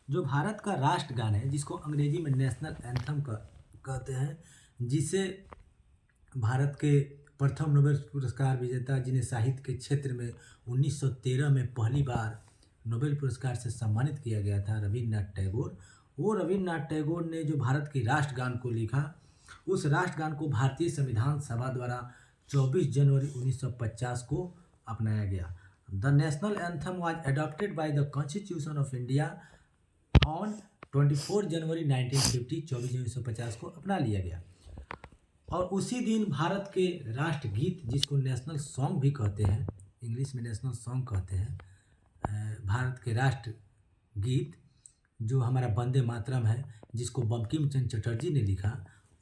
जो भारत का राष्ट्रगान है जिसको अंग्रेजी में नेशनल एंथम कहते हैं, जिसे भारत के प्रथम नोबेल पुरस्कार विजेता जिन्हें साहित्य के क्षेत्र में 1913 में पहली बार नोबेल पुरस्कार से सम्मानित किया गया था, रविन्द्रनाथ टैगोर। वो रविन्द्रनाथ टैगोर ने जो भारत के राष्ट्रगान को लिखा, उस राष्ट्रगान को भारतीय संविधान सभा द्वारा 24 जनवरी 1950 को अपनाया गया। The national anthem was adopted by the constitution of India on 24 जनवरी 1950। 24 जनवरी 1950 को अपना लिया गया। और उसी दिन भारत के राष्ट्रगीत, जिसको नेशनल सॉन्ग भी कहते हैं, इंग्लिश में नेशनल सॉन्ग कहते हैं, भारत के राष्ट्र गीत जो हमारा वंदे मातरम है, जिसको बंकिम चंद्र चटर्जी ने लिखा,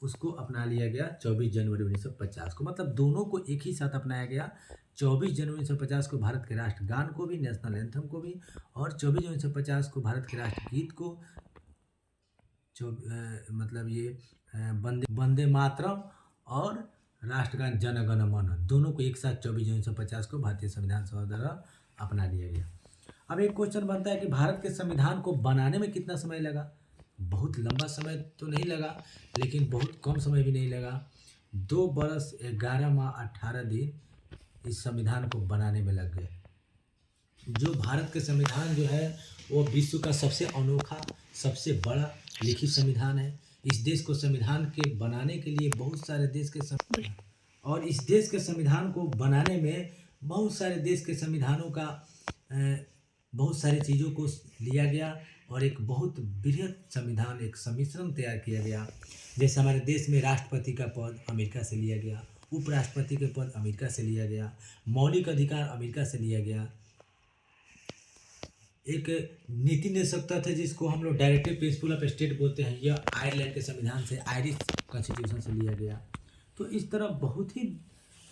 उसको अपना लिया गया 24 जनवरी 1950 को। मतलब दोनों को एक ही साथ अपनाया गया। 24 जनवरी 1950 को भारत के राष्ट्रगान को भी, नेशनल एंथम को भी, और 24 जनवरी 1950 को भारत के राष्ट्रगीत को, मतलब ये वंदे वंदे मातरम और राष्ट्रगान जन गण मन, दोनों को एक साथ 24 जनवरी 1950 को भारतीय संविधान सभा द्वारा अपना लिया गया। अब एक क्वेश्चन बनता है कि भारत के संविधान को बनाने में कितना समय लगा। बहुत लंबा समय तो नहीं लगा, लेकिन बहुत कम समय भी नहीं लगा। 2 बरस 11 माह 18 दिन इस संविधान को बनाने में लग गए। जो भारत के संविधान जो है वो विश्व का सबसे अनोखा, सबसे बड़ा लिखित संविधान है। इस देश को संविधान के बनाने के लिए बहुत सारे देश के और इस देश के संविधान को बनाने में बहुत सारे देश के संविधानों का बहुत सारी चीज़ों को लिया गया और एक बहुत बृहद संविधान, एक सम्मिश्रण तैयार किया गया। जैसे हमारे देश में राष्ट्रपति का पद अमेरिका से लिया गया, उपराष्ट्रपति के पद अमेरिका से लिया गया, मौलिक अधिकार अमेरिका से लिया गया, एक नीति निदेशक थे जिसको हम लोग डायरेक्टिव प्रिंसिपल ऑफ स्टेट बोलते हैं, यह आयरलैंड के संविधान से, आयरिश कॉन्स्टिट्यूशन से लिया गया। तो इस तरह बहुत ही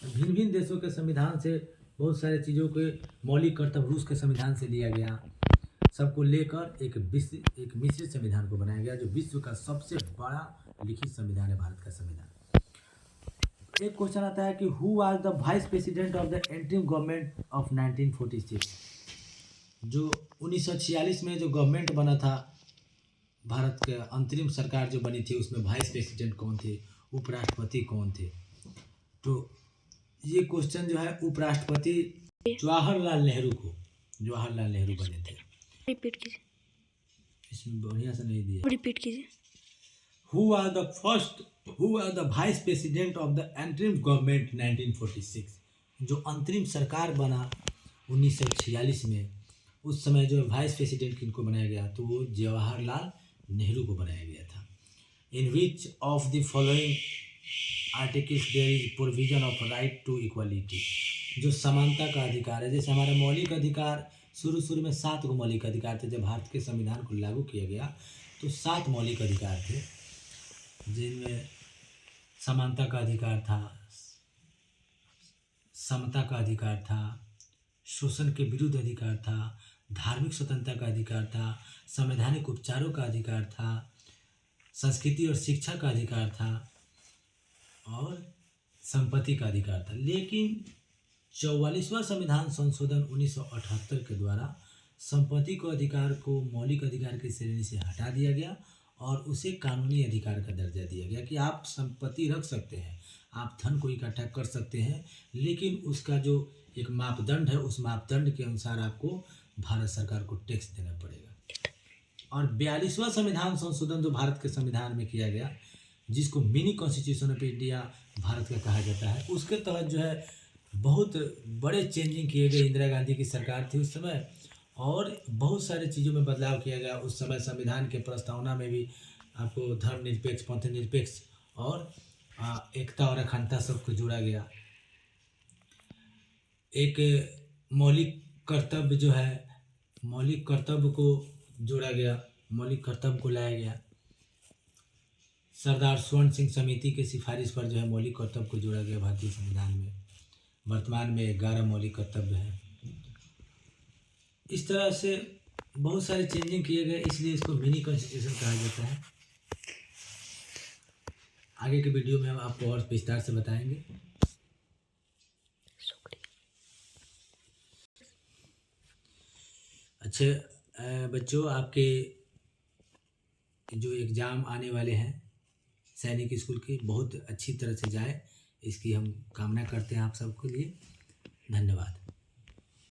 भिन्न भिन्न देशों के संविधान से बहुत सारी चीज़ों के मौलिक कर्तव्य रूस के संविधान से लिया गया। सबको लेकर एक मिश्रित संविधान को बनाया गया, जो विश्व का सबसे बड़ा लिखित संविधान है, भारत का संविधान। एक क्वेश्चन आता है कि who was the vice president of the interim government of 1946। जो 1946 में जो गवर्नमेंट बना था, भारत के अंतरिम सरकार जो बनी थी, उसमें वाइस प्रेसिडेंट कौन थे, उपराष्ट्रपति कौन थे। तो ये क्वेश्चन जो है उपराष्ट्रपति जवाहरलाल नेहरू बने थे। रिपीट कीजिए, इसमें बढ़िया से नहीं दिया। रिपीट कीजिए। Who are the vice president of the interim government 1946। जो अंतरिम सरकार बना 1946 में, उस समय जो वाइस प्रेसिडेंट किनको बनाया गया, तो वो जवाहरलाल नेहरू को बनाया गया था। In which of the following articles there is provision of right to equality. जो समानता का अधिकार है, जैसे हमारे मौलिक अधिकार शुरू में 7 गो मौलिक अधिकार थे। जब भारत के संविधान को लागू किया गया तो 7 मौलिक अधिकार थे, जिनमें समानता का अधिकार था, समता का अधिकार था, शोषण के विरुद्ध अधिकार था, धार्मिक स्वतंत्रता का अधिकार था, संवैधानिक उपचारों का अधिकार था, संस्कृति और शिक्षा का अधिकार था, और संपत्ति का अधिकार था। लेकिन 44वां संविधान संशोधन 1978 के द्वारा संपत्ति को अधिकार को मौलिक अधिकार की श्रेणी से हटा दिया गया और उसे कानूनी अधिकार का दर्जा दिया गया कि आप संपत्ति रख सकते हैं, आप धन को इकट्ठा कर सकते हैं, लेकिन उसका जो एक मापदंड है, उस मापदंड के अनुसार आपको भारत सरकार को टैक्स देना पड़ेगा। और 42वां संविधान संशोधन जो भारत के संविधान में किया गया, जिसको mini constitution of India Bharat का कहा जाता है, उसके तहत जो है बहुत बड़े चेंजिंग किए गए। इंदिरा गांधी की सरकार थी उस समय, और बहुत सारी चीज़ों में बदलाव किया गया। उस समय संविधान के प्रस्तावना में भी आपको धर्मनिरपेक्ष, पंथ निरपेक्ष और एकता और अखंडता सबको जोड़ा गया। एक मौलिक कर्तव्य जो है, मौलिक कर्तव्य को जोड़ा गया, मौलिक कर्तव्य को लाया गया। सरदार स्वर्ण सिंह समिति के सिफारिश पर जो है मौलिक कर्तव्य को जोड़ा गया भारतीय संविधान में। वर्तमान में 11 मौलिक कर्तव्य हैं। इस तरह से बहुत सारे चेंजिंग किए गए, इसलिए इसको मिनी कॉन्स्टिट्यूशन कहा जाता है। आगे के वीडियो में हम आपको और विस्तार से बताएंगे। अच्छे बच्चों, आपके जो एग्ज़ाम आने वाले हैं सैनिक स्कूल के बहुत अच्छी तरह से जाए, इसकी हम कामना करते हैं आप सबके लिए। धन्यवाद।